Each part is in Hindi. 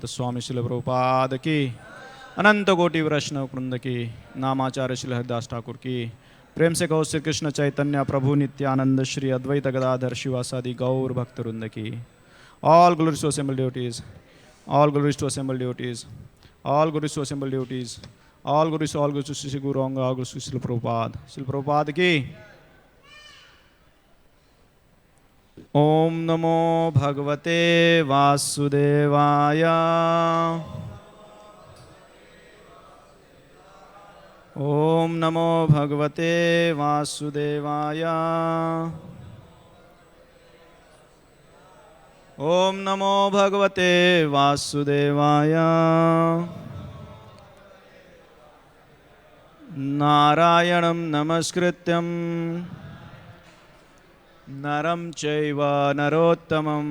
तो स्वामी शिल प्रभुपाद की, अनंत कोटि वैष्णव वृंद की, नामाचार्य श्री हरिदास ठाकुर की। प्रेम से कहो श्री कृष्ण चैतन्य प्रभु नित्यानंद श्री अद्वैत गदाधर शिवासादि गौर भक्त वृंद की। All glories to assembled devotees, all glories to assembled devotees, all glories to assembled devotees, all glories to Shri Guru अंग, all glories to Shri Prabhupada की। ओम नमो भगवते वासुदेवाय। ओम नमो भगवते वासुदेवाय। ओम नमो भगवते वासुदेवाय। नारायणं नमस्कृत्यं नरं चैव नरोत्तमं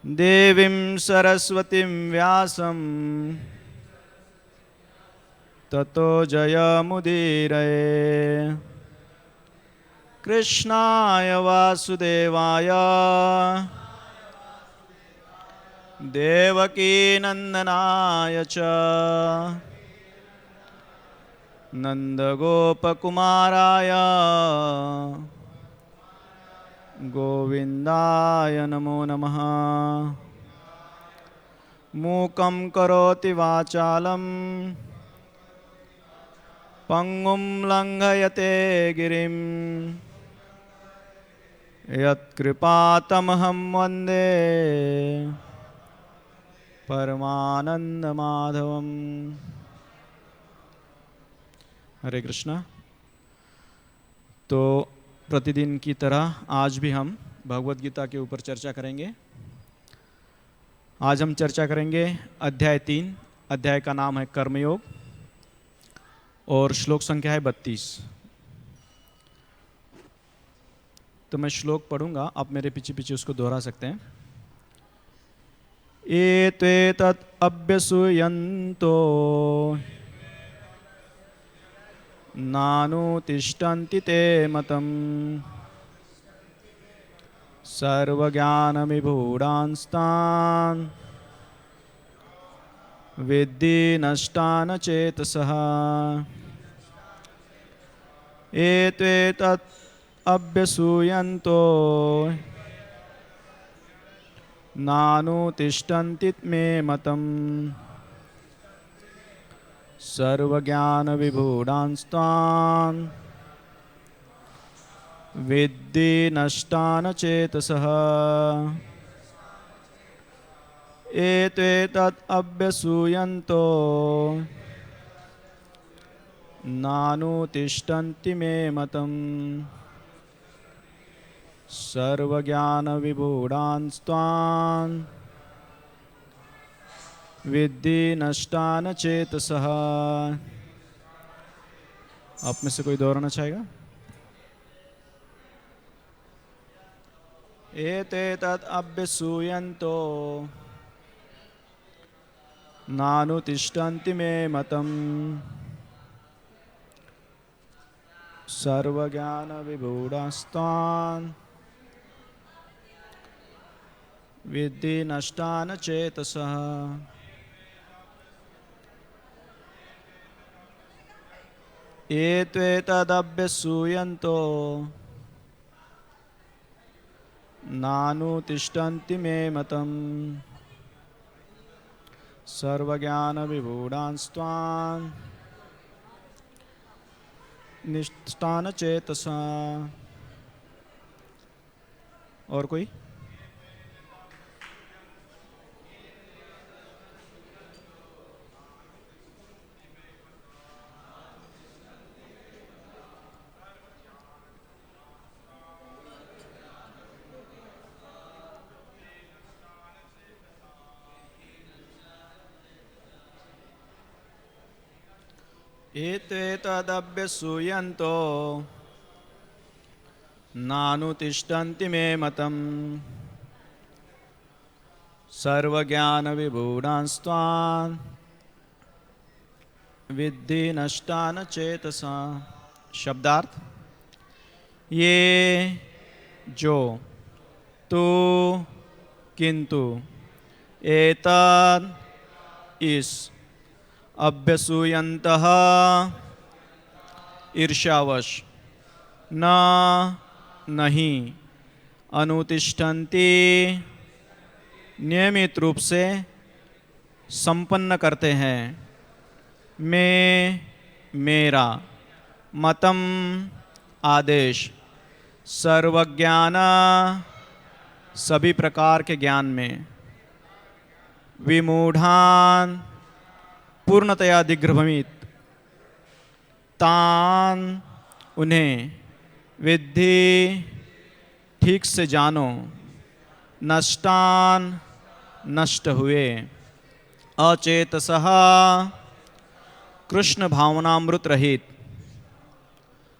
देवीं सरस्वतीं व्यासं ततो जयमुदीरये। कृष्णाय वासुदेवाय देवकीनन्दनाय च नन्दगोपकुमाराय गोविन्दाय नमो नमः। मूकं करोति वाचालं पंगुं लंघयते गिरिं यत्कृपातमहं वन्दे परमानन्दमाधवम्। हरे कृष्णा। तो प्रतिदिन की तरह आज भी हम भगवद गीता के ऊपर चर्चा करेंगे। आज हम चर्चा करेंगे अध्याय 3। अध्याय का नाम है कर्मयोग और श्लोक संख्या है 32। तो मैं श्लोक पढ़ूंगा, आप मेरे पीछे पीछे उसको दोहरा सकते हैं। एत्वेतत् अभ्यसूयन्तो नानुतिष्ठन्ति ते मतम् सर्वज्ञानविभूडांस्तान् विद्धि नष्टान् चेतसः। एत्वेतत् अभ्यसूयन्तो नानुतिष्ठन्ति मे मतम् सर्वज्ञानविभूडांस्तान् विद्धि नष्टान् चेतसः। एत्वेतत् अभ्यसूयन्तो नानुतिष्ठन्ति मे मतम् सर्वज्ञानविभूडांस्तान् विद्धि नष्टान् चेतसः। आप में से कोई दोहराना चाहेगा? एतेतत् अभ्यसूयन्तो नानुतिष्ठन्ति मे मतम् सर्वज्ञानविभूडांस्तान् विद्धि नष्टान् चेतसः। एत्वेतदभ्यसूयन्तो नानुतिष्ठन्ति मे मतम् सर्वज्ञानविभूडांस्तान् निष्ठान् चेतसा। और कोई? एतेतदभ्यसूयन्तो नानुतिष्ठन्ति मे मतम् सर्वज्ञानविभूडांस्तान् विद्धि नष्टान् चेतसा। शब्दार्थ: ये जो, तो, किंतु, एतद् इस अभ्यसूयन्तः ईर्ष्यावश न नहीं अनुतिष्ठन्ति नियमित रूप से संपन्न करते हैं मैं मेरा मतम आदेश सर्वज्ञान सभी प्रकार के ज्ञान में विमूढ़ान पूर्णतया दिग्भ्रमित तान उन्हें विद्धि ठीक से जानो नष्टान नष्ट हुए अचेतसः कृष्ण भावनामृत रहित।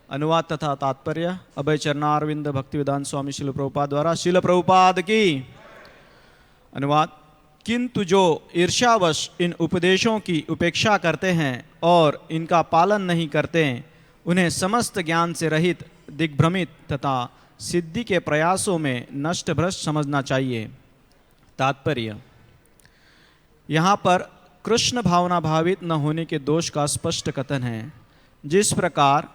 अनुवाद तथा तात्पर्य अभय चरणारविंद भक्तिवेदांत स्वामी शिल प्रभुपाद द्वारा। शिल प्रभुपाद की अनुवाद। किंतु जो ईर्ष्यावश इन उपदेशों की उपेक्षा करते हैं और इनका पालन नहीं करते उन्हें समस्त ज्ञान से रहित दिग्भ्रमित तथा सिद्धि के प्रयासों में नष्ट भ्रष्ट समझना चाहिए। तात्पर्य यहाँ पर कृष्ण भावना भावित न होने के दोष का स्पष्ट कथन है। जिस प्रकार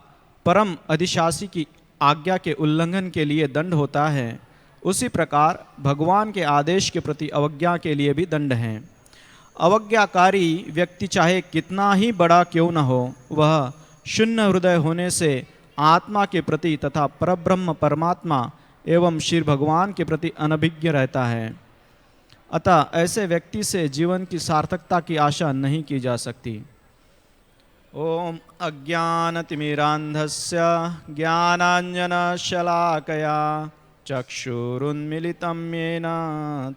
परम अधिशासी की आज्ञा के उल्लंघन के लिए दंड होता है उसी प्रकार भगवान के आदेश के प्रति अवज्ञा के लिए भी दंड है। अवज्ञाकारी व्यक्ति चाहे कितना ही बड़ा क्यों न हो वह शून्य हृदय होने से आत्मा के प्रति तथा परब्रह्म परमात्मा एवं श्री भगवान के प्रति अनभिज्ञ रहता है। अतः ऐसे व्यक्ति से जीवन की सार्थकता की आशा नहीं की जा सकती। ओम अज्ञानतिमिरान्धस्य ज्ञानाञ्जनशलाकया चक्षुरुन्मिलितं येन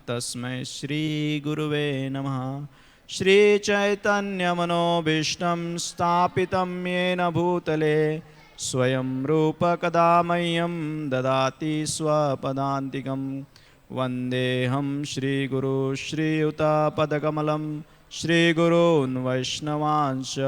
तस्मै श्रीगुरुवे नमः। श्रीचैतन्यमनोभीष्टं स्थापितं येन भूतले स्वयं रूप कदा मह्यं ददाति स्वपदान्तिकं। वन्देऽहं श्रीगुरु श्रीयुतपदकमलं श्रीगुरून् वैष्णवांश्च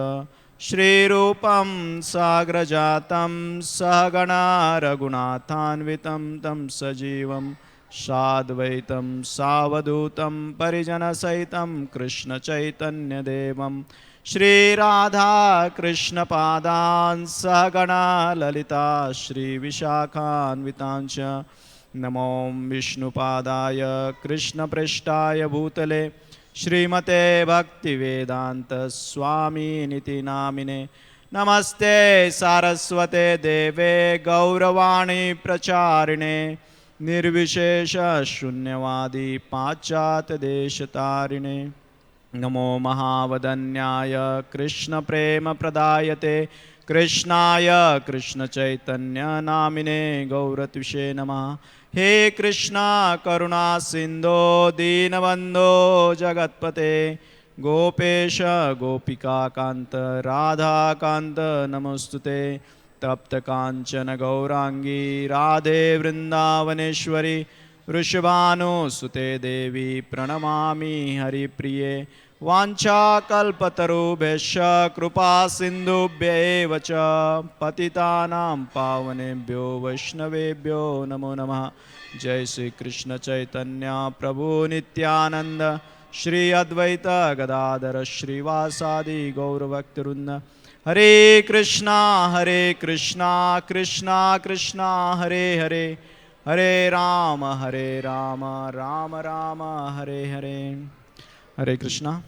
श्रीरूपं साग्रजातं सहगणा रघुनाथान्वितं तं सजीवं साद्वैतं सावधूतं परिजनसहितं कृष्णचैतन्यदेवं श्रीराधा कृष्णपादान् सहगणा ललिता श्रीविशाखान्वितांश्च नमो विष्णुपादाय कृष्णपृष्ठाय भूतले श्रीमते भक्तिवेदांत स्वामीनिति नामिने। नमस्ते सारस्वते देवे गौरवाणी प्रचारिणे निर्विशेष शून्यवादी पाश्चात्य देशतारिणे। नमो महावदन्याय कृष्ण प्रेम प्रदायते कृष्णाय कृष्ण चैतन्य नामिने गौरत्विषे नमः। हे कृष्णा करुणा सिंधो दीनबंधो जगत्पते गोपेश गोपिका कांत राधा कांत नमोस्तुते। तप्त कांचन गौरांगी राधे वृंदावनेश्वरी वृषभानुसुते देवी प्रणमामि हरिप्रिये। वाञ्छाकल्पतरुभ्यश्च कृपा सिन्धुभ्यैव च पतितानां पावनेभ्यो वैष्णवेभ्यो नमो नमः। जय श्री कृष्ण चैतन्य प्रभु नित्यानंद श्री अद्वैत गदाधर श्रीवासादि गौरभक्तवृंद। हरे कृष्णा कृष्णा कृष्णा हरे हरे हरे राम राम राम हरे हरे। हरे कृष्णा।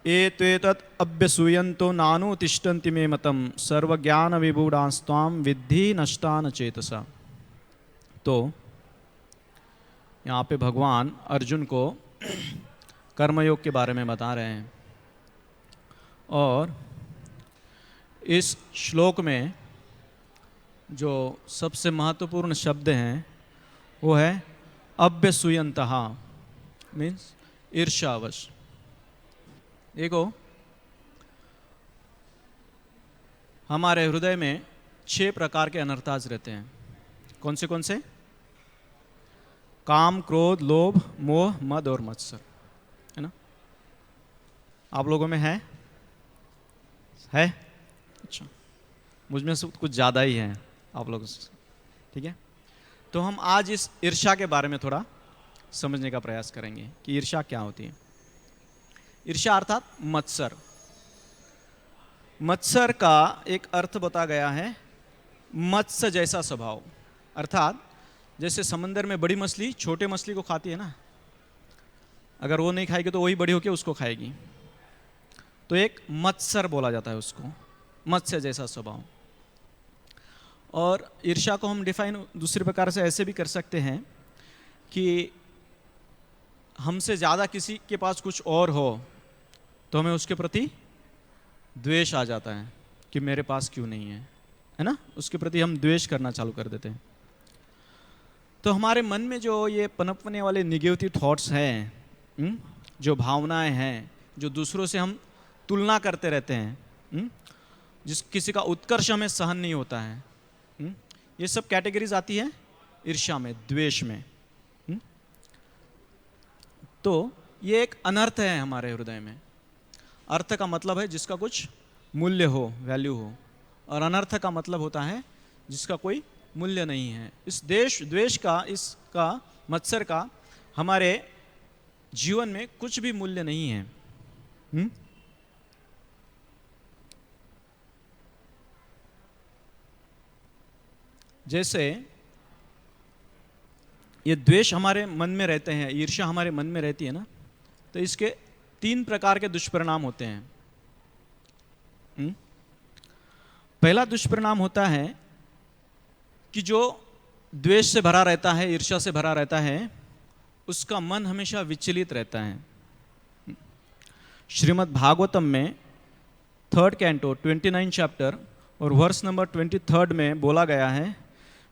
एतेतत् अभ्यसूयन्तो नानुतिष्ठन्ति मे मतम सर्वज्ञान विभूडांस्त्वां विद्धि नष्टान चेतसा। तो यहाँ पे भगवान अर्जुन को कर्मयोग के बारे में बता रहे हैं और इस श्लोक में जो सबसे महत्वपूर्ण शब्द हैं वो है अभ्यसूयन्तः मीन्स ईर्ष्यावश। देखो हमारे हृदय में 6 प्रकार के अनर्थाज रहते हैं। कौन से? काम, क्रोध, लोभ, मोह, मद और मत्सर, है ना? आप लोगों में है? अच्छा, मुझ में से कुछ ज़्यादा ही हैं आप लोगों से, ठीक है? तो हम आज इस ईर्ष्या के बारे में थोड़ा समझने का प्रयास करेंगे कि ईर्ष्या क्या होती है। ईर्ष्या अर्थात मत्सर। मत्सर का एक अर्थ बता गया है मत्स्य जैसा स्वभाव, अर्थात जैसे समंदर में बड़ी मछली छोटे मछली को खाती है ना, अगर वो नहीं खाएगी तो वही बड़ी होकर उसको खाएगी, तो एक मत्सर बोला जाता है उसको, मत्स्य जैसा स्वभाव। और ईर्ष्या को हम डिफाइन दूसरे प्रकार से ऐसे भी कर सकते हैं कि हमसे ज़्यादा किसी के पास कुछ और हो तो हमें उसके प्रति द्वेष आ जाता है कि मेरे पास क्यों नहीं है ना, उसके प्रति हम द्वेष करना चालू कर देते हैं। तो हमारे मन में जो ये पनपने वाले निगेटिव थॉट्स हैं, जो भावनाएं हैं, जो दूसरों से हम तुलना करते रहते हैं, जिस किसी का उत्कर्ष हमें सहन नहीं होता है, ये सब कैटेगरीज आती है ईर्ष्या में, द्वेष में। तो ये एक अनर्थ है हमारे हृदय में। अर्थ का मतलब है जिसका कुछ मूल्य हो, वैल्यू हो, और अनर्थ का मतलब होता है जिसका कोई मूल्य नहीं है। इस द्वेष का, इसका, मत्सर का हमारे जीवन में कुछ भी मूल्य नहीं है। जैसे ये द्वेष हमारे मन में रहते हैं, ईर्ष्या हमारे मन में रहती है ना, तो इसके 3 प्रकार के दुष्परिणाम होते हैं। पहला दुष्परिणाम होता है कि जो द्वेष से भरा रहता है, ईर्ष्या से भरा रहता है, उसका मन हमेशा विचलित रहता है। श्रीमद् भागवतम में 3rd कैंटो 29 चैप्टर और वर्स नंबर 23 में बोला गया है,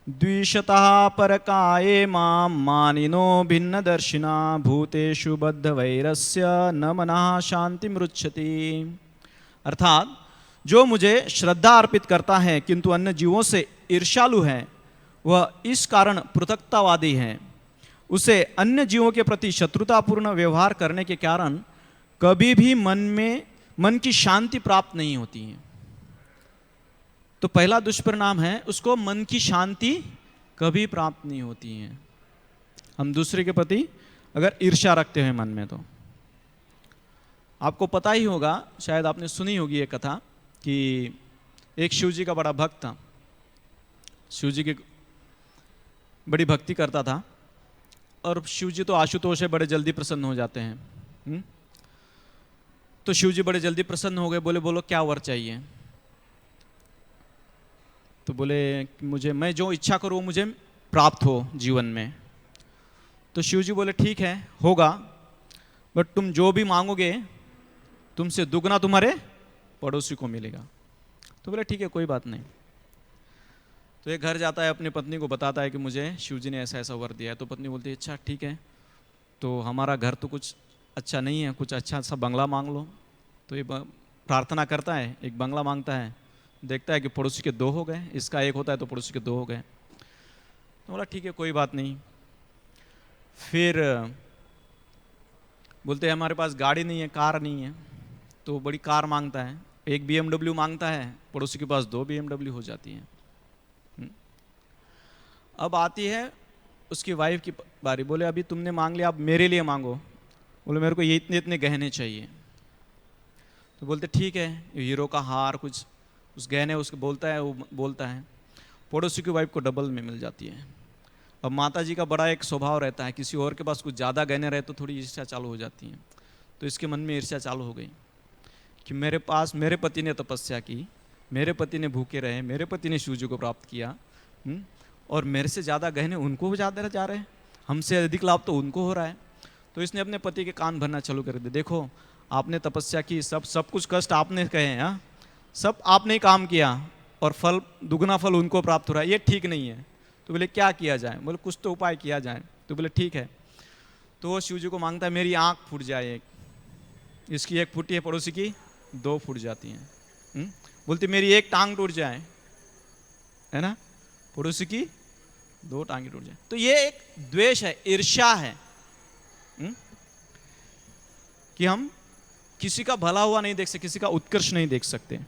द्विषतः परकाये मां मानिनो भिन्नदर्शिना भूतेषु बद्धवैरस्य न मनः शांति मृच्छति। अर्थात जो मुझे श्रद्धा अर्पित करता है किंतु अन्य जीवों से ईर्ष्यालु है, वह इस कारण पृथकतावादी है। उसे अन्य जीवों के प्रति शत्रुतापूर्ण व्यवहार करने के कारण कभी भी मन की शांति प्राप्त नहीं होती है। तो पहला दुष्परिणाम है, उसको मन की शांति कभी प्राप्त नहीं होती है। हम दूसरे के प्रति अगर ईर्ष्या रखते हैं मन में, तो आपको पता ही होगा, शायद आपने सुनी होगी ये कथा कि एक शिव जी का बड़ा भक्त था, शिव जी की बड़ी भक्ति करता था, और शिव जी तो आशुतोष है, बड़े जल्दी प्रसन्न हो जाते हैं। तो शिव जी बड़े जल्दी प्रसन्न हो गए, बोले बोलो क्या वर चाहिए। तो बोले मैं जो इच्छा करूँ वो मुझे प्राप्त हो जीवन में। तो शिव जी बोले ठीक है, होगा, बट तुम जो भी मांगोगे तुमसे दुगना तुम्हारे पड़ोसी को मिलेगा। तो बोले ठीक है, कोई बात नहीं। तो ये घर जाता है, अपनी पत्नी को बताता है कि मुझे शिव जी ने ऐसा ऐसा वर दिया है। तो पत्नी बोलती है अच्छा ठीक है, तो हमारा घर तो कुछ अच्छा नहीं है, कुछ अच्छा सा बंगला मांग लो। तो ये प्रार्थना करता है, एक बंगला मांगता है, देखता है कि पड़ोसी के 2 हो गए, इसका 1 होता है तो पड़ोसी के 2 हो गए। तो बोला ठीक है, कोई बात नहीं। फिर बोलते हैं हमारे पास गाड़ी नहीं है, कार नहीं है, तो बड़ी कार मांगता है, एक BMW मांगता है, पड़ोसी के पास 2 BMW हो जाती हैं। अब आती है उसकी वाइफ की बारी, बोले अभी तुमने मांग लिया, अब मेरे लिए मांगो। बोले मेरे को ये इतने इतने गहने चाहिए। तो बोलते ठीक है, हीरो का हार, कुछ उस गहने उसको बोलता है, वो बोलता है, पड़ोसी की वाइफ को डबल में मिल जाती है। अब माता जी का बड़ा एक स्वभाव रहता है, किसी और के पास कुछ ज़्यादा गहने रहे तो थोड़ी ईर्ष्या चालू हो जाती है। तो इसके मन में ईर्ष्या चालू हो गई कि मेरे पति ने तपस्या की, मेरे पति ने भूखे रहे, मेरे पति ने शिव जी को प्राप्त किया, और मेरे से ज़्यादा गहने उनको ज़्यादा जा रहे हैं, हमसे अधिक लाभ तो उनको हो रहा है। तो इसने अपने पति के कान भरना चालू कर दिए, देखो आपने तपस्या की, सब कुछ कष्ट आपने कहे हैं, सब आपने ही काम किया, और फल दुगना फल उनको प्राप्त हो रहा है, ये ठीक नहीं है। तो बोले क्या किया जाए। बोले कुछ तो उपाय किया जाए। तो बोले ठीक है। तो वो शिव जी को मांगता है मेरी आँख फूट जाए, एक इसकी 1 फूटी है, पड़ोसी की 2 फूट जाती हैं। बोलती मेरी 1 टांग टूट जाए, है ना, पड़ोसी की 2 टांगे टूट जाए। तो ये एक द्वेष है, ईर्ष्या है, कि हम किसी का भला हुआ नहीं देख सकते, किसी का उत्कर्ष नहीं देख सकते।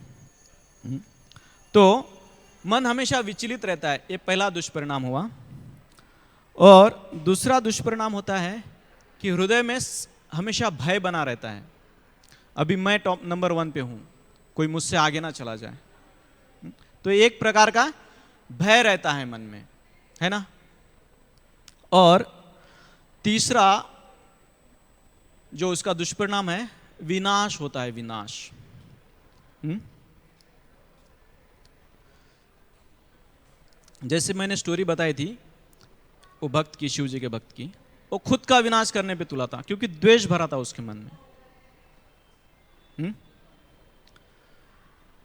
तो मन हमेशा विचलित रहता है, ये पहला दुष्परिणाम हुआ। और दूसरा दुष्परिणाम होता है कि हृदय में हमेशा भय बना रहता है। अभी मैं टॉप नंबर 1 पे हूँ, कोई मुझसे आगे ना चला जाए, तो एक प्रकार का भय रहता है मन में, है ना। और तीसरा जो उसका दुष्परिणाम है, विनाश होता है, विनाश। जैसे मैंने स्टोरी बताई थी वो भक्त की, शिव जी के भक्त की, वो खुद का विनाश करने पे तुला था क्योंकि द्वेष भरा था उसके मन में।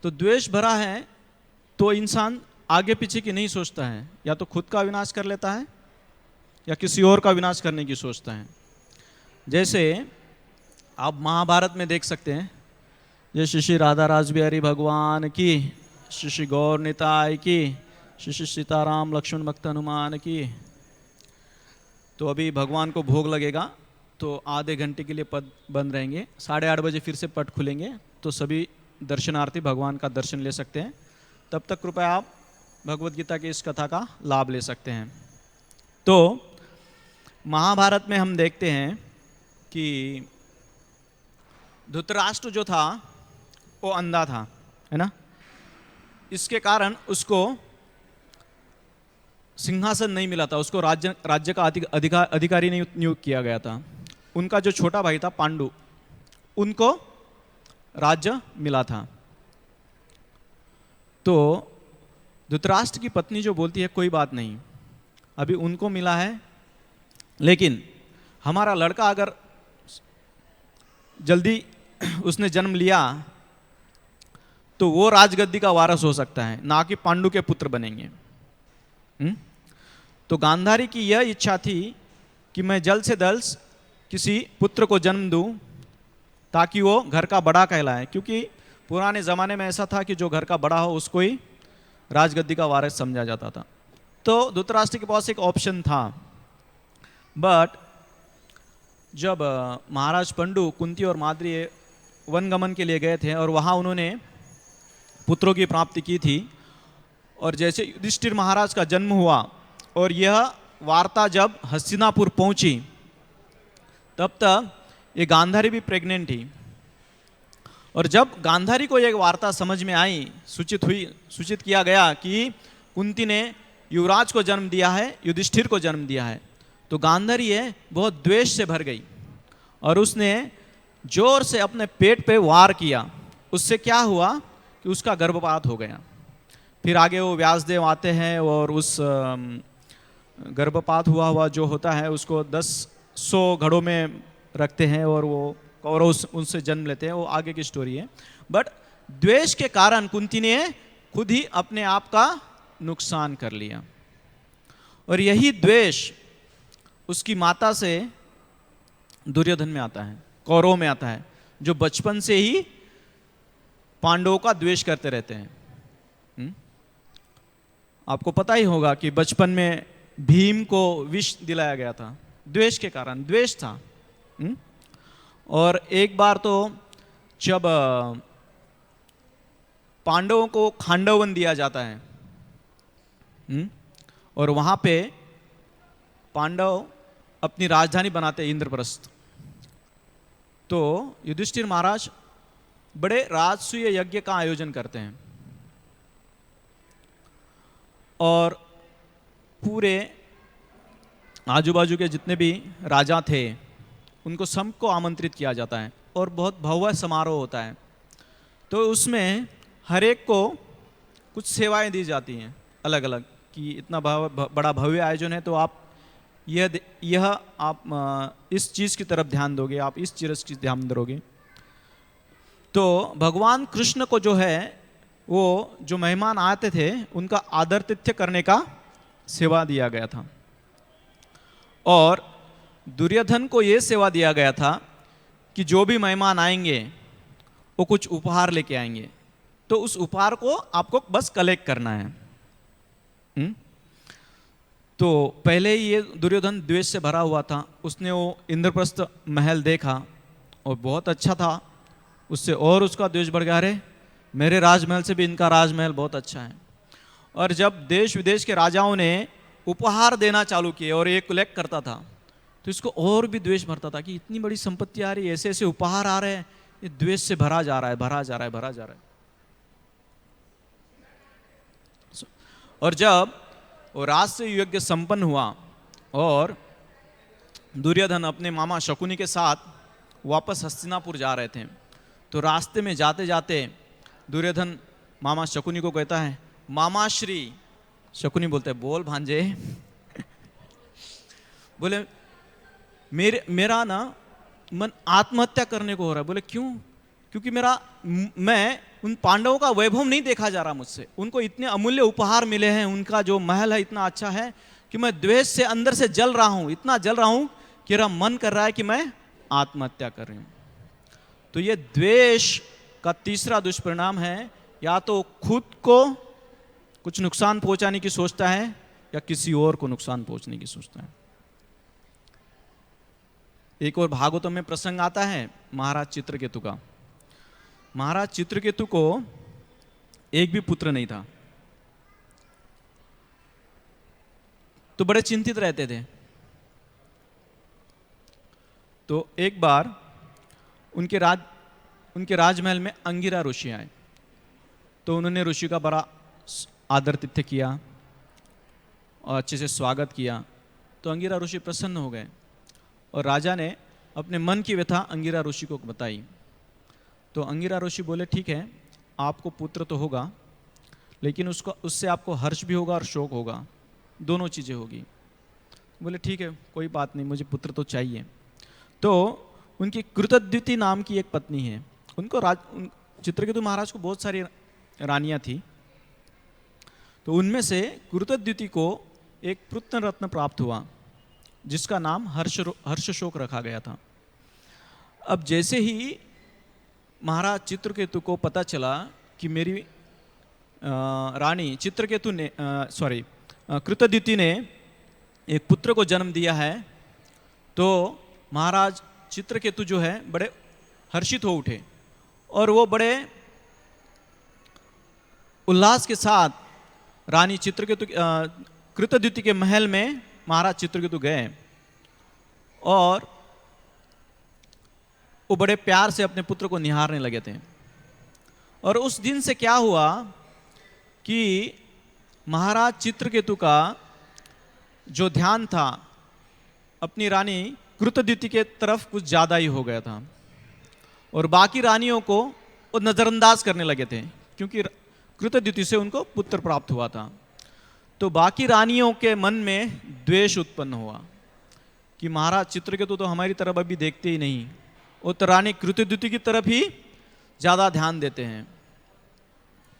तो द्वेष भरा है तो इंसान आगे पीछे की नहीं सोचता है, या तो खुद का विनाश कर लेता है या किसी और का विनाश करने की सोचता है। जैसे आप महाभारत में देख सकते हैं, ये श्री श्री राधा रासबिहारी भगवान की, श्री श्री गौर निताय की, श्री श्री सीताराम लक्ष्मण भक्त हनुमान की। तो अभी भगवान को भोग लगेगा तो आधे घंटे के लिए पद बंद रहेंगे, 8:30 बजे फिर से पट खुलेंगे, तो सभी दर्शनार्थी भगवान का दर्शन ले सकते हैं। तब तक कृपया आप भगवत गीता की इस कथा का लाभ ले सकते हैं। तो महाभारत में हम देखते हैं कि धृतराष्ट्र जो था वो अंधा था, है ना। इसके कारण उसको सिंहासन नहीं मिला था, उसको राज्य का अधिकारी नहीं नियुक्त किया गया था। उनका जो छोटा भाई था पांडु, उनको राज्य मिला था। तो धृतराष्ट्र की पत्नी जो बोलती है कोई बात नहीं, अभी उनको मिला है, लेकिन हमारा लड़का अगर जल्दी उसने जन्म लिया तो वो राजगद्दी का वारस हो सकता है, ना कि पांडु के पुत्र बनेंगे। तो गांधारी की यह इच्छा थी कि मैं जल्द से जल्द किसी पुत्र को जन्म दूं ताकि वो घर का बड़ा कहलाए, क्योंकि पुराने ज़माने में ऐसा था कि जो घर का बड़ा हो उसको ही राजगद्दी का वारिस समझा जाता था। तो धृतराष्ट्र के पास एक ऑप्शन था, बट जब महाराज पंडु कुंती और माद्री वनगमन के लिए गए थे और वहाँ उन्होंने पुत्रों की प्राप्ति की थी, और जैसे युधिष्ठिर महाराज का जन्म हुआ और यह वार्ता जब हस्तिनापुर पहुंची, तब तक ये गांधारी भी प्रेग्नेंट थी। और जब गांधारी को यह वार्ता समझ में आई, सूचित किया गया कि कुंती ने युवराज को जन्म दिया है, युधिष्ठिर को जन्म दिया है, तो गांधारी है बहुत द्वेष से भर गई और उसने जोर से अपने पेट पे वार किया। उससे क्या हुआ कि उसका गर्भपात हो गया। फिर आगे वो व्यासदेव आते हैं और उस गर्भपात हुआ जो होता है उसको 100 घड़ों में रखते हैं और वो कौरव उनसे जन्म लेते हैं, वो आगे की स्टोरी है। बट द्वेष के कारण कुंती ने खुद ही अपने आप का नुकसान कर लिया, और यही द्वेष उसकी माता से दुर्योधन में आता है, कौरव में आता है, जो बचपन से ही पांडवों का द्वेष करते रहते हैं। आपको पता ही होगा कि बचपन में भीम को विष दिलाया गया था, द्वेष के कारण, द्वेष था। और एक बार तो जब पांडवों को खांडवन दिया जाता है और वहां पे पांडव अपनी राजधानी बनाते हैं इंद्रप्रस्थ, तो युधिष्ठिर महाराज बड़े राजसूय यज्ञ का आयोजन करते हैं और पूरे आजू बाजू के जितने भी राजा थे उनको सबको आमंत्रित किया जाता है और बहुत भव्य समारोह होता है। तो उसमें हर एक को कुछ सेवाएं दी जाती हैं अलग अलग, कि इतना बड़ा भव्य आयोजन है तो आप यह आप इस चीज़ की तरफ ध्यान दोगे, आप इस चीज़ की ध्यान दोगे। तो भगवान कृष्ण को जो है वो जो मेहमान आते थे उनका आदरातिथ्य करने का सेवा दिया गया था, और दुर्योधन को ये सेवा दिया गया था कि जो भी मेहमान आएंगे वो कुछ उपहार लेके आएंगे, तो उस उपहार को आपको बस कलेक्ट करना है। तो पहले ही ये दुर्योधन द्वेष से भरा हुआ था, उसने वो इंद्रप्रस्थ महल देखा और बहुत अच्छा था, उससे और उसका द्वेष बढ़ गया, अरे मेरे राजमहल से भी इनका राजमहल बहुत अच्छा है। और जब देश विदेश के राजाओं ने उपहार देना चालू किए और ये कलेक्ट करता था, तो इसको और भी द्वेष भरता था कि इतनी बड़ी संपत्ति आ रही है, ऐसे ऐसे उपहार आ रहे हैं, ये द्वेष से भरा जा रहा है, भरा जा रहा है, भरा जा रहा है। और जब वो राष्ट्र यज्ञ संपन्न हुआ और दुर्योधन अपने मामा शकुनी के साथ वापस हस्तिनापुर जा रहे थे, तो रास्ते में जाते जाते दुर्योधन मामा शकुनी को कहता है, मामा श्री। शकुनी बोलते हैं, बोल भांजे। बोले, मेरा ना मन आत्महत्या करने को हो रहा है। बोले क्यों? क्योंकि मैं उन पांडवों का वैभव नहीं देखा जा रहा मुझसे, उनको इतने अमूल्य उपहार मिले हैं, उनका जो महल है इतना अच्छा है कि मैं द्वेष से अंदर से जल रहा हूं, इतना जल रहा हूं कि मेरा मन कर रहा है कि मैं आत्महत्या कर रही हूं। तो ये द्वेष का तीसरा दुष्परिणाम है, या तो खुद को कुछ नुकसान पहुंचाने की सोचता है या किसी और को नुकसान पहुंचने की सोचता है। एक और भागवतम में प्रसंग आता है महाराज चित्रकेतु का। महाराज चित्रकेतु को एक भी पुत्र नहीं था, तो बड़े चिंतित रहते थे। तो एक बार उनके राजमहल में अंगिरा ऋषि आए, तो उन्होंने ऋषि का बड़ा आदर तिथ्य किया और अच्छे से स्वागत किया। तो अंगिरा ऋषि प्रसन्न हो गए और राजा ने अपने मन की व्यथा अंगिरा ऋषि को बताई। तो अंगिरा ऋषि बोले, ठीक है, आपको पुत्र तो होगा, लेकिन उससे आपको हर्ष भी होगा और शोक होगा, दोनों चीज़ें होगी। बोले ठीक है, कोई बात नहीं, मुझे पुत्र तो चाहिए। तो उनकी कृतद्युति नाम की एक पत्नी है, उनको चित्रकेतु महाराज को बहुत सारी रानियां थी, तो उनमें से कृतद्युति को एक पुत्र रत्न प्राप्त हुआ जिसका नाम हर्षशोक रखा गया था। अब जैसे ही महाराज चित्रकेतु को पता चला कि मेरी रानी कृतद्युति ने एक पुत्र को जन्म दिया है, तो महाराज चित्रकेतु जो है बड़े हर्षित हो उठे और वो बड़े उल्लास के साथ रानी कृतद्युति के महल में महाराज चित्रकेतु गए और वो बड़े प्यार से अपने पुत्र को निहारने लगे थे। और उस दिन से क्या हुआ कि महाराज चित्रकेतु का जो ध्यान था अपनी रानी कृतद्युति के तरफ कुछ ज़्यादा ही हो गया था और बाकी रानियों को वो नज़रअंदाज करने लगे थे, क्योंकि कृतद्युति से उनको पुत्र प्राप्त हुआ था। तो बाकी रानियों के मन में द्वेष उत्पन्न हुआ कि महाराज चित्रकेतु तो हमारी तरफ अभी देखते ही नहीं, वो तो रानी कृतद्युति की तरफ ही ज़्यादा ध्यान देते हैं।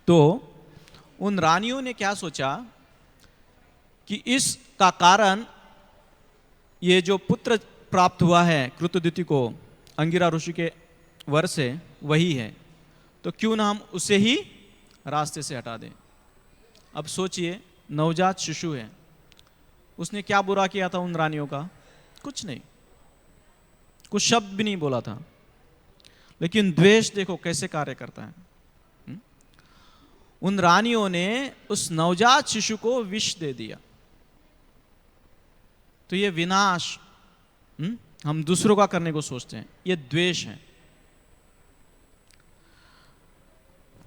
तो उन रानियों ने क्या सोचा कि इसका कारण ये जो पुत्र प्राप्त हुआ है कृतद्युति को अंगिरा ऋषि के वर से वही है, तो क्यों ना हम उसे ही रास्ते से हटा दें। अब सोचिए, नवजात शिशु है, उसने क्या बुरा किया था उन रानियों का? कुछ नहीं, कुछ शब्द भी नहीं बोला था, लेकिन द्वेष देखो कैसे कार्य करता है। उन रानियों ने उस नवजात शिशु को विष दे दिया। तो ये विनाश हम दूसरों का करने को सोचते हैं, ये द्वेष है।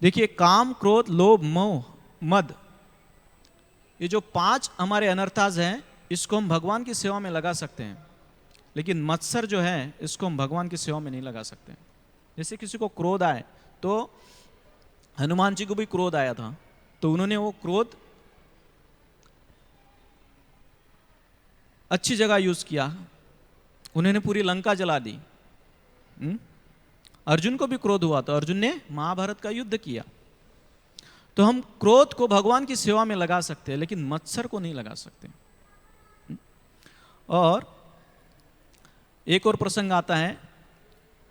देखिए, काम, क्रोध, लोभ, मोह, मद, ये जो 5 हमारे अनर्थाज हैं, इसको हम भगवान की सेवा में लगा सकते हैं, लेकिन मत्सर जो है इसको हम भगवान की सेवा में नहीं लगा सकते। जैसे किसी को क्रोध आए, तो हनुमान जी को भी क्रोध आया था, तो उन्होंने वो क्रोध अच्छी जगह यूज किया, उन्होंने पूरी लंका जला दी। अर्जुन को भी क्रोध हुआ, तो अर्जुन ने महाभारत का युद्ध किया। तो हम क्रोध को भगवान की सेवा में लगा सकते हैं, लेकिन मत्सर को नहीं लगा सकते। और एक और प्रसंग आता है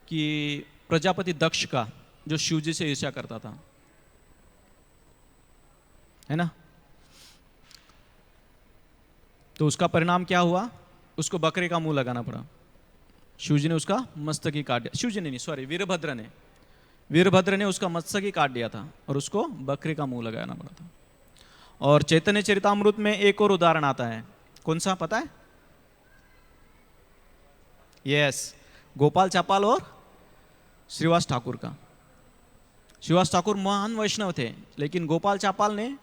कि प्रजापति दक्ष का, जो शिवजी से ईर्ष्या करता था, है ना, तो उसका परिणाम क्या हुआ? उसको बकरे का मुंह लगाना पड़ा। शिवजी ने उसका मस्तक ही काट दिया। शिवजी ने नहीं, सॉरी, वीरभद्र ने उसका मस्तक ही काट दिया था और उसको बकरे का मुंह लगाना पड़ा था। और चैतन्य चरितामृत में एक और उदाहरण आता है, कौन सा पता है? यस, गोपाल चापाल और श्रीवास ठाकुर का। श्रीवास ठाकुर महान वैष्णव थे, लेकिन गोपाल चापाल ने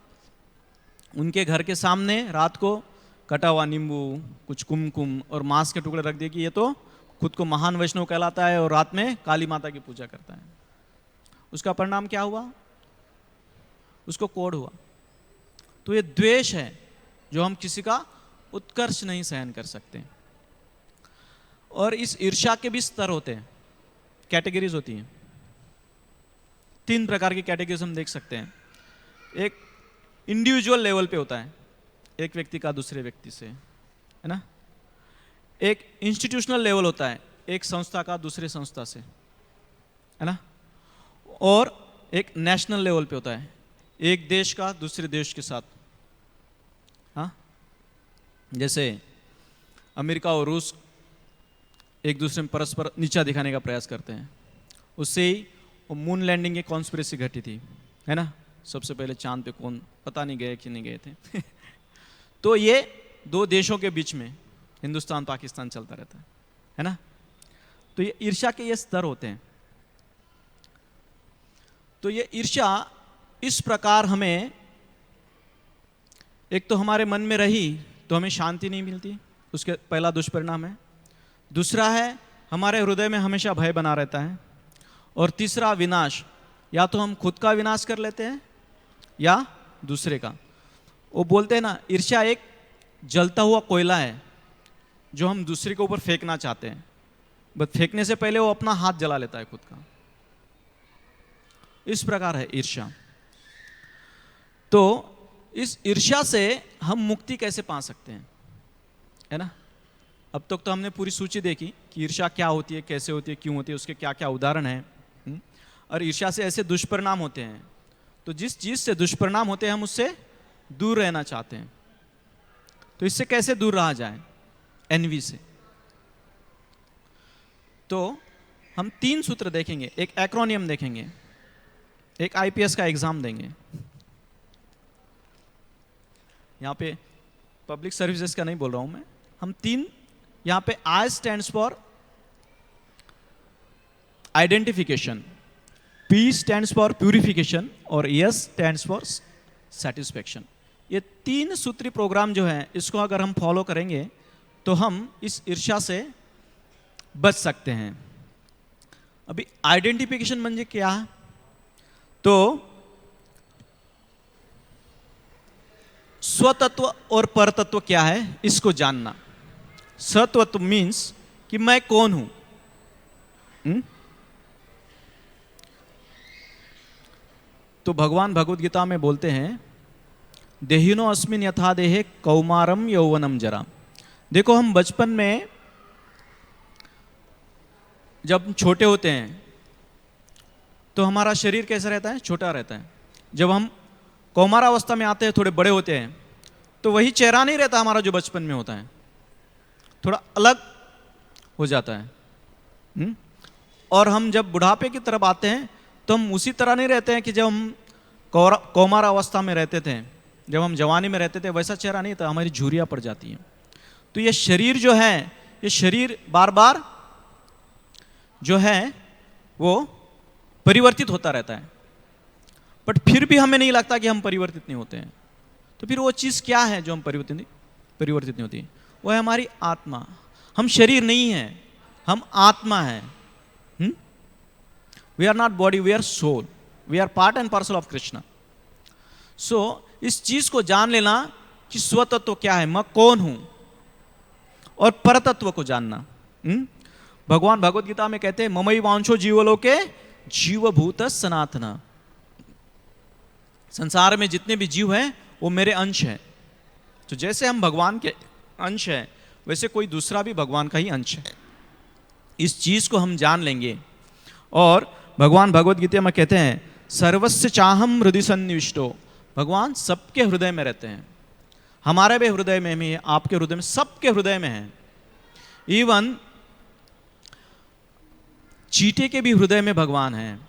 उनके घर के सामने रात को कटा हुआ नींबू, कुछ कुमकुम और मांस के टुकड़े रख दिए कि ये तो खुद को महान वैष्णव कहलाता है और रात में काली माता की पूजा करता है। उसका परिणाम क्या हुआ? उसको कोढ़ हुआ। तो ये द्वेष है जो हम किसी का उत्कर्ष नहीं सहन कर सकते। और इस ईर्ष्या के भी स्तर होते हैं, कैटेगरीज होती हैं। 3 प्रकार की कैटेगरीज हम देख सकते हैं। एक इंडिविजुअल लेवल पे होता है, एक व्यक्ति का दूसरे व्यक्ति से, है ना। एक इंस्टीट्यूशनल लेवल होता है, एक संस्था का दूसरे संस्था से, है ना। और एक नेशनल लेवल पे होता है, एक देश का दूसरे देश के साथ। हाँ, जैसे अमेरिका और रूस एक दूसरे में परस्पर नीचा दिखाने का प्रयास करते हैं। उससे ही वो मून लैंडिंग की कॉन्स्पिरेसी घटी थी, है ना। सबसे पहले चांद पे कौन, पता नहीं गए कि नहीं गए थे तो ये 2 देशों के बीच में हिंदुस्तान पाकिस्तान चलता रहता है ना। तो ये ईर्ष्या के ये स्तर होते हैं। तो ये ईर्ष्या इस प्रकार हमें, एक तो हमारे मन में रही तो हमें शांति नहीं मिलती, उसके पहला दुष्परिणाम है। दूसरा है हमारे हृदय में हमेशा भय बना रहता है। और तीसरा विनाश, या तो हम खुद का विनाश कर लेते हैं या दूसरे का। वो बोलते हैं ना, ईर्ष्या एक जलता हुआ कोयला है जो हम दूसरे के ऊपर फेंकना चाहते हैं, बस फेंकने से पहले वो अपना हाथ जला लेता है खुद का। इस प्रकार है ईर्ष्या। तो इस ईर्ष्या से हम मुक्ति कैसे पा सकते हैं, है ना। अब तक तो हमने पूरी सूची देखी कि ईर्ष्या क्या होती है, कैसे होती है, क्यों होती है, उसके क्या क्या उदाहरण हैं। और ईर्ष्या से ऐसे दुष्परिणाम होते हैं। तो जिस चीज से दुष्परिणाम होते हैं हम उससे दूर रहना चाहते हैं। तो इससे कैसे दूर रहा जाए? एनवी से। तो हम 3 सूत्र देखेंगे, एक एक्रोनियम देखेंगे, एक आईपीएस का एग्जाम देंगे। यहां पे पब्लिक सर्विसेज का नहीं बोल रहा हूं मैं। हम 3, यहां पे आई stands for identification, P stands for purification और एस स्टैंड्स फॉर सेटिस्फैक्शन। ये 3 सूत्री प्रोग्राम जो है, इसको अगर हम फॉलो करेंगे तो हम इस ईर्ष्या से बच सकते हैं। अभी आइडेंटिफिकेशन म्हणजे क्या? तो स्वतत्व और परतत्व क्या है, इसको जानना। सत्वत्व मीन्स कि मैं कौन हूं। तो भगवान भगवद गीता में बोलते हैं, देहिनो अस्मिन यथा देहे कौमारम यौवनम जरा। देखो, हम बचपन में जब छोटे होते हैं तो हमारा शरीर कैसा रहता है? छोटा रहता है। जब हम कौमारावस्था में आते हैं, थोड़े बड़े होते हैं, तो वही चेहरा नहीं रहता हमारा जो बचपन में होता है, थोड़ा अलग हो जाता है। और हम जब बुढ़ापे की तरफ आते हैं तो हम उसी तरह नहीं रहते हैं कि जब हम कौमार अवस्था में रहते थे, जब हम जवानी में रहते थे, वैसा चेहरा नहीं था, हमारी झुर्रियाँ पड़ जाती हैं। तो ये शरीर जो है, ये शरीर बार बार जो है वो परिवर्तित होता रहता है, बट फिर भी हमें नहीं लगता कि हम परिवर्तित नहीं होते हैं। तो फिर वो चीज़ क्या है जो हम परिवर्तित नहीं होती? वो है हमारी आत्मा। हम शरीर नहीं है, हम आत्मा है। We are not body, we are soul, we are part and parcel of Krishna. So इस चीज को जान लेना कि स्वतत्व क्या है, मैं कौन हूं, और परतत्व को जानना। भगवान भगवद गीता में कहते हैं, ममई वांशो जीवलोके जीवभूत सनातन। संसार में जितने भी जीव हैं वो मेरे अंश हैं। तो जैसे हम भगवान के अंश हैं, वैसे कोई दूसरा भी भगवान का ही अंश है। इस चीज को हम जान लेंगे। और भगवान भगवद गीता में कहते हैं, सर्वस्य चाहम हृदय सन्निविष्टो। भगवान सबके हृदय में रहते हैं, हमारे भी हृदय में है, आपके हृदय में, सबके हृदय में है। इवन चींटे के भी हृदय में भगवान है।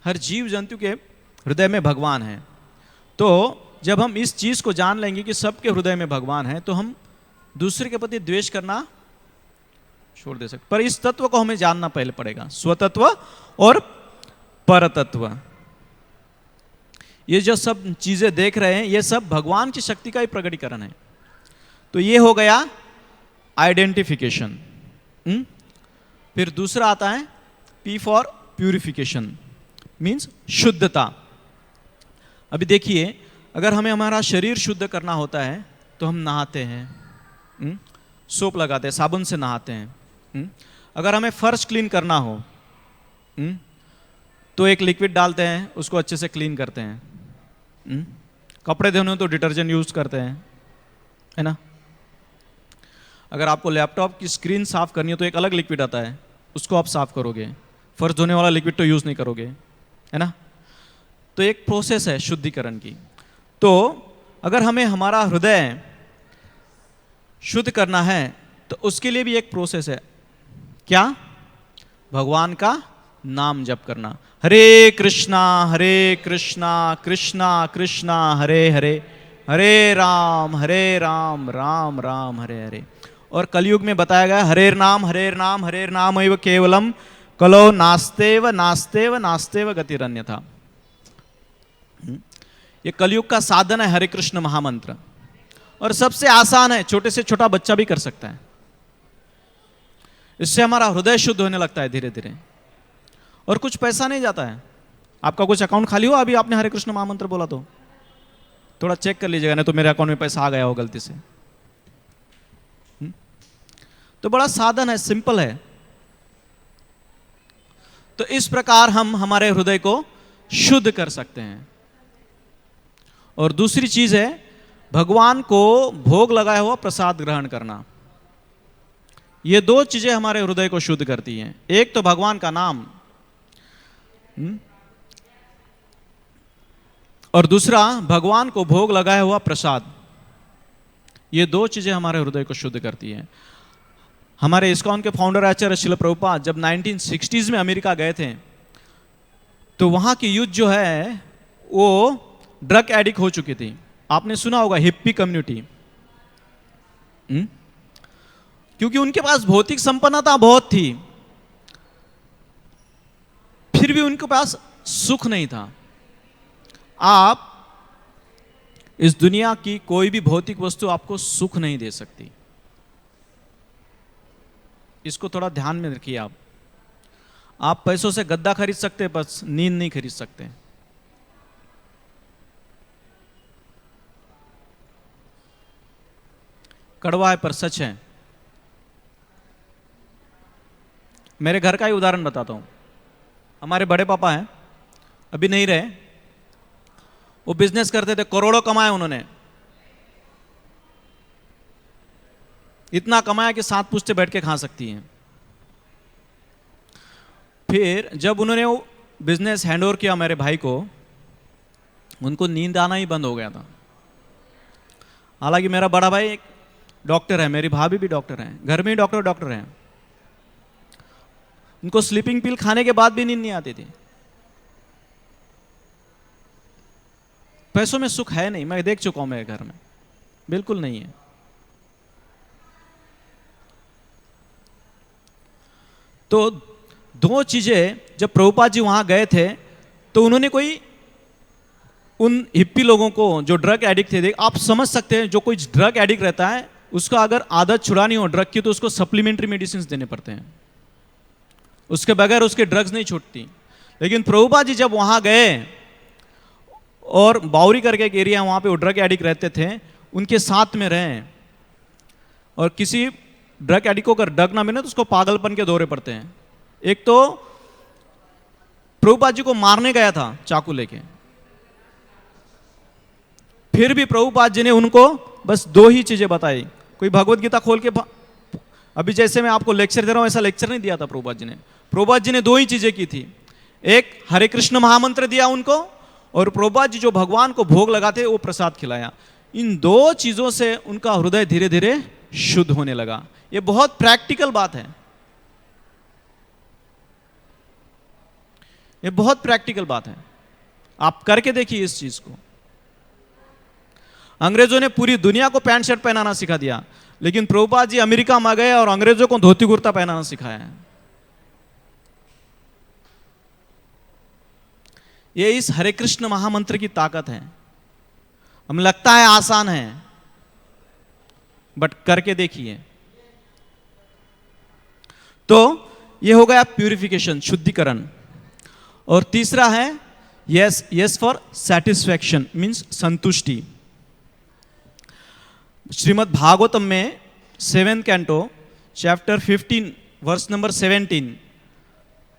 हर जीव जंतु के हृदय में भगवान है। तो जब हम इस चीज को जान लेंगे कि सबके हृदय में भगवान है, तो हम दूसरे के प्रति द्वेष करना छोड़ दे सकते। पर इस तत्व को हमें जानना पहले पड़ेगा, स्वतत्व और परतत्व। ये जो सब चीजें देख रहे हैं, ये सब भगवान की शक्ति का ही प्रकटीकरण है। तो ये हो गया आइडेंटिफिकेशन। फिर दूसरा आता है P फॉर प्यूरिफिकेशन, मीन्स शुद्धता। अभी देखिए, अगर हमें हमारा शरीर शुद्ध करना होता है तो हम नहाते हैं, सोप लगाते हैं, साबुन से नहाते हैं। अगर हमें फर्श क्लीन करना हो तो एक लिक्विड डालते हैं, उसको अच्छे से क्लीन करते हैं। कपड़े धोने हो तो डिटर्जेंट यूज करते हैं, है ना। अगर आपको लैपटॉप की स्क्रीन साफ करनी है तो एक अलग लिक्विड आता है, उसको आप साफ करोगे। फर्श धोने वाला लिक्विड तो यूज नहीं करोगे, है ना। तो एक प्रोसेस है शुद्धिकरण की। तो अगर हमें हमारा हृदय शुद्ध करना है तो उसके लिए भी एक प्रोसेस है। क्या? भगवान का नाम जप करना। हरे कृष्णा कृष्णा कृष्णा हरे हरे, हरे राम राम राम हरे हरे। और कलयुग में बताया गया हरेर नाम एव केवलम कलो नास्तेव नास्तेव नास्तेव गतिरन्यथा। ये कलयुग का साधन है हरे कृष्ण महामंत्र, और सबसे आसान है, छोटे से छोटा बच्चा भी कर सकता है। इससे हमारा हृदय शुद्ध होने लगता है धीरे धीरे, और कुछ पैसा नहीं जाता है। आपका कुछ अकाउंट खाली हुआ अभी आपने हरे कृष्ण महामंत्र बोला तो थोड़ा चेक कर लीजिएगा, नहीं तो मेरे अकाउंट में पैसा आ गया हो गलती से। तो बड़ा साधन है, सिंपल है। तो इस प्रकार हम हमारे हृदय को शुद्ध कर सकते हैं। और दूसरी चीज है भगवान को भोग लगाया हुआ प्रसाद ग्रहण करना। ये दो चीजें हमारे हृदय को शुद्ध करती हैं। एक तो भगवान का नाम, और दूसरा भगवान को भोग लगाया हुआ प्रसाद। ये दो चीजें हमारे हृदय को शुद्ध करती हैं। हमारे इस्कॉन के फाउंडर आचार्य श्रील प्रभुपाद जब 1960s में अमेरिका गए थे, तो वहां की यूथ जो है वो ड्रग एडिक्ट हो चुकी थी। आपने सुना होगा हिप्पी कम्युनिटी, क्योंकि उनके पास भौतिक संपन्नता बहुत थी, फिर भी उनके पास सुख नहीं था। आप इस दुनिया की कोई भी भौतिक वस्तु आपको सुख नहीं दे सकती, इसको थोड़ा ध्यान में रखिए। आप पैसों से गद्दा खरीद सकते हैं, बस नींद नहीं खरीद सकते। कड़वा है पर सच है। मेरे घर का ही उदाहरण बताता हूं। हमारे बड़े पापा हैं, अभी नहीं रहे, वो बिजनेस करते थे, करोड़ों कमाए उन्होंने। इतना कमाया कि 7 पुश्ते बैठ के खा सकती हैं। फिर जब उन्होंने वो बिजनेस हैंडओवर किया मेरे भाई को, उनको नींद आना ही बंद हो गया था। हालांकि मेरा बड़ा भाई एक डॉक्टर है, मेरी भाभी भी डॉक्टर हैं, घर में ही डॉक्टर हैं। उनको स्लीपिंग पिल खाने के बाद भी नींद नहीं आती थी। पैसों में सुख है नहीं, मैं देख चुका हूं मेरे घर में, बिल्कुल नहीं है। तो दो चीजें, जब प्रभुपाद जी वहां गए थे तो उन्होंने कोई उन हिप्पी लोगों को जो ड्रग एडिक्ट थे, आप समझ सकते हैं जो कोई ड्रग एडिक्ट रहता है उसका अगर आदत छुड़ानी हो ड्रग की तो उसको सप्लीमेंट्री मेडिसिन देने पड़ते हैं, उसके बगैर उसके ड्रग्स नहीं छूटती। लेकिन प्रभुपाद जी जब वहां गए और बाउरी करके एक एरिया वहां पे वो ड्रग एडिक्ट रहते थे, उनके साथ में रहे, और किसी ड्रग एडिक्ट को अगर ड्रग ना मिले तो उसको पागलपन के दौरे पड़ते हैं। एक तो प्रभुपाद जी को मारने गया था चाकू लेके, फिर भी प्रभुपाद जी ने उनको बस 2 ही चीजें बताई। कोई भगवत गीता खोल के अभी जैसे मैं आपको लेक्चर दे रहा हूं ऐसा लेक्चर नहीं दिया था प्रभुपाद जी ने। प्रभुपाद जी ने 2 ही चीजें की थी, एक हरे कृष्ण महामंत्र दिया उनको, और प्रभुपाद जी जो भगवान को भोग लगाते वो प्रसाद खिलाया। इन 2 चीजों से उनका हृदय धीरे धीरे शुद्ध होने लगा। ये बहुत प्रैक्टिकल बात है, ये बहुत प्रैक्टिकल बात है। आप करके देखिए इस चीज को। अंग्रेजों ने पूरी दुनिया को पैंट शर्ट पहनाना सिखा दिया, लेकिन प्रभुपाद जी अमेरिका में गए और अंग्रेजों को धोती कुर्ता पहनाना सिखाया है। ये इस हरे कृष्ण महामंत्र की ताकत है। हमें लगता है आसान है, बट करके देखिए। तो ये हो गया प्यूरिफिकेशन, शुद्धिकरण। और तीसरा है yes, yes for satisfaction, means संतुष्टि। श्रीमद् भागवतम में 7th canto chapter 15 verse number 17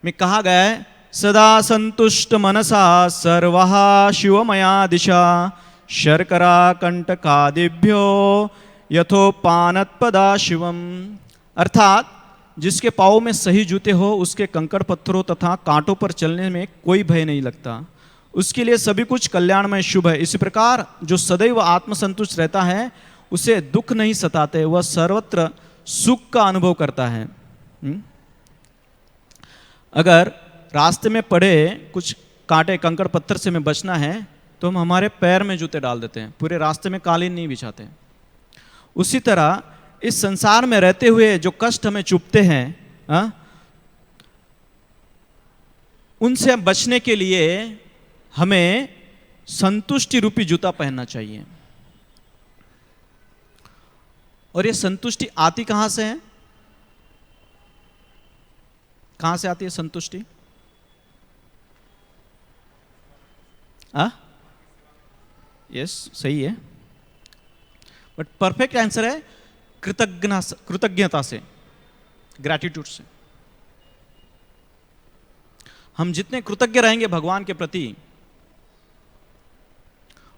में कहा गया है, सदा संतुष्ट मनसा सर्वः शिवमया दिशा शर्करा कंटकादिभ्यो यथोपानत्पदा शिवम। अर्थात जिसके पाँव में सही जूते हो उसके कंकड़ पत्थरों तथा कांटों पर चलने में कोई भय नहीं लगता, उसके लिए सभी कुछ कल्याणमय शुभ है। इसी प्रकार जो सदैव आत्मसंतुष्ट रहता है उसे दुख नहीं सताते, वह सर्वत्र सुख का अनुभव करता है। अगर रास्ते में पड़े कुछ कांटे कंकड़ पत्थर से हमें बचना है तो हम हमारे पैर में जूते डाल देते हैं, पूरे रास्ते में कालीन नहीं बिछाते। उसी तरह इस संसार में रहते हुए जो कष्ट हमें चुभते हैं, उनसे बचने के लिए हमें संतुष्टि रूपी जूता पहनना चाहिए। और ये संतुष्टि आती कहां से है? कहां से आती है संतुष्टि? यस, सही है, बट परफेक्ट आंसर है कृतज्ञता से, ग्रैटिट्यूड से। हम जितने कृतज्ञ रहेंगे भगवान के प्रति,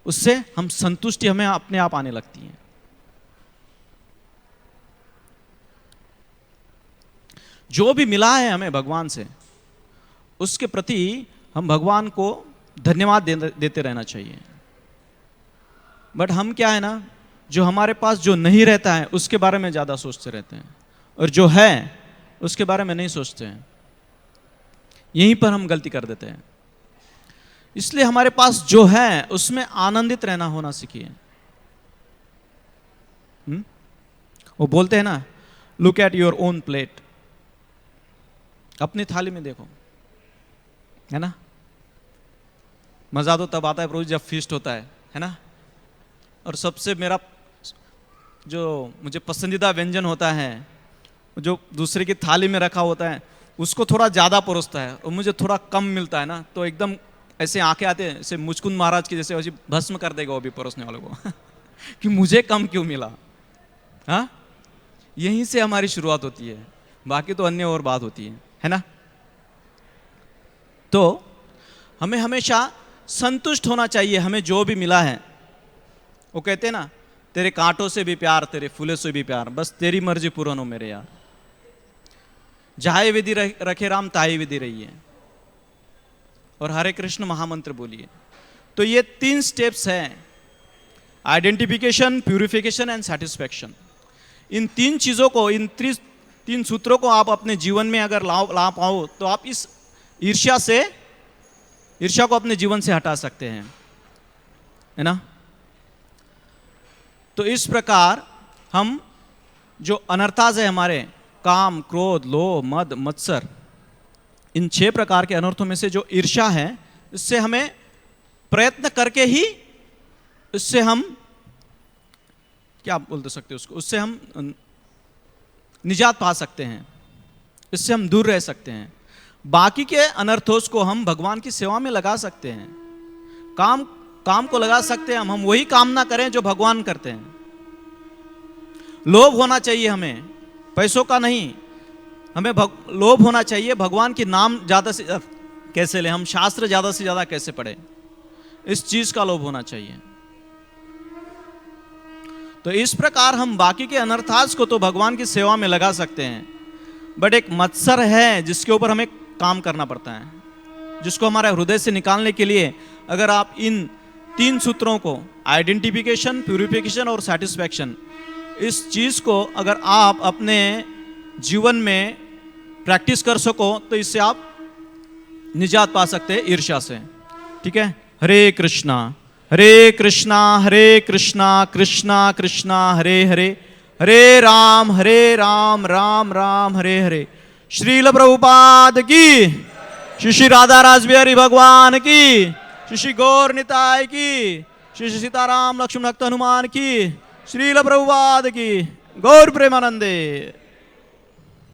उससे हम संतुष्टि हमें अपने आप आने लगती है। जो भी मिला है हमें भगवान से, उसके प्रति हम भगवान को धन्यवाद देते रहना चाहिए। बट हम क्या है ना, जो हमारे पास जो नहीं रहता है उसके बारे में ज़्यादा सोचते रहते हैं, और जो है उसके बारे में नहीं सोचते हैं। यहीं पर हम गलती कर देते हैं। इसलिए हमारे पास जो है उसमें आनंदित रहना होना सीखिए। वो बोलते हैं ना, look at your own plate, अपनी थाली में देखो, है ना। मजा तो तब आता है प्रभु जब फीस्ट होता है ना। और सबसे मेरा जो मुझे पसंदीदा व्यंजन होता है, जो दूसरे की थाली में रखा होता है, उसको थोड़ा ज़्यादा परोसता है और मुझे थोड़ा कम मिलता है ना, तो एकदम ऐसे आंखें आते हैं, ऐसे मुचकुंद महाराज की जैसे वैसे भस्म कर देगा वो भी परोसने वालों को कि मुझे कम क्यों मिला। हाँ, यहीं से हमारी शुरुआत होती है, बाकी तो अन्य और बात होती है ना। तो हमें हमेशा संतुष्ट होना चाहिए हमें जो भी मिला है। वो कहते हैं ना, तेरे कांटों से भी प्यार, तेरे फूलों से भी प्यार, बस तेरी मर्जी पूर्ण हो मेरे यार। जहां विधि रखे राम ताई विधि रही है, और हरे कृष्ण महामंत्र बोलिए। तो ये 3 स्टेप्स हैं, आइडेंटिफिकेशन, प्यूरिफिकेशन एंड सेटिस्फैक्शन। इन 3 चीजों को, इन 3 सूत्रों को आप अपने जीवन में अगर ला पाओ तो आप इस ईर्ष्या को अपने जीवन से हटा सकते हैं, है ना। तो इस प्रकार हम जो अनर्थाज है हमारे, काम, क्रोध, लोभ, मद, मत्सर, इन 6 प्रकार के अनर्थों में से जो ईर्ष्या है, इससे हमें प्रयत्न करके ही, इससे हम क्या बोल सकते हैं उसको, उससे हम निजात पा सकते हैं, इससे हम दूर रह सकते हैं। बाकी के अनर्थों को हम भगवान की सेवा में लगा सकते हैं, काम को लगा सकते हैं। हम वही काम ना करें जो भगवान करते हैं। लोभ होना चाहिए हमें, पैसों का नहीं। हमें लोभ होना चाहिए भगवान के नाम ज्यादा से कैसे लें, हम शास्त्र ज्यादा से ज्यादा कैसे पढ़ें, इस चीज का लोभ होना चाहिए। तो इस प्रकार हम बाकी के अनर्थाज को तो भगवान की सेवा में लगा सकते हैं, बट एक मत्सर है जिसके ऊपर हमें काम करना पड़ता है, जिसको हमारे हृदय से निकालने के लिए अगर आप इन 3 सूत्रों को, आइडेंटिफिकेशन, प्यूरिफिकेशन और सेटिस्फैक्शन, इस चीज को अगर आप अपने जीवन में प्रैक्टिस कर सको तो इससे आप निजात पा सकते हैं ईर्ष्या से। ठीक है, हरे कृष्णा। हरे कृष्णा कृष्णा कृष्णा हरे हरे, हरे राम राम राम हरे हरे। श्रील प्रभुपाद की, श्री श्री राधा रास बिहारी भगवान की, श्री श्री गौर निताय की, श्री श्री सीताराम लक्ष्मण भक्त हनुमान की, श्रील प्रभुपाद की, गौर प्रेमानंदे।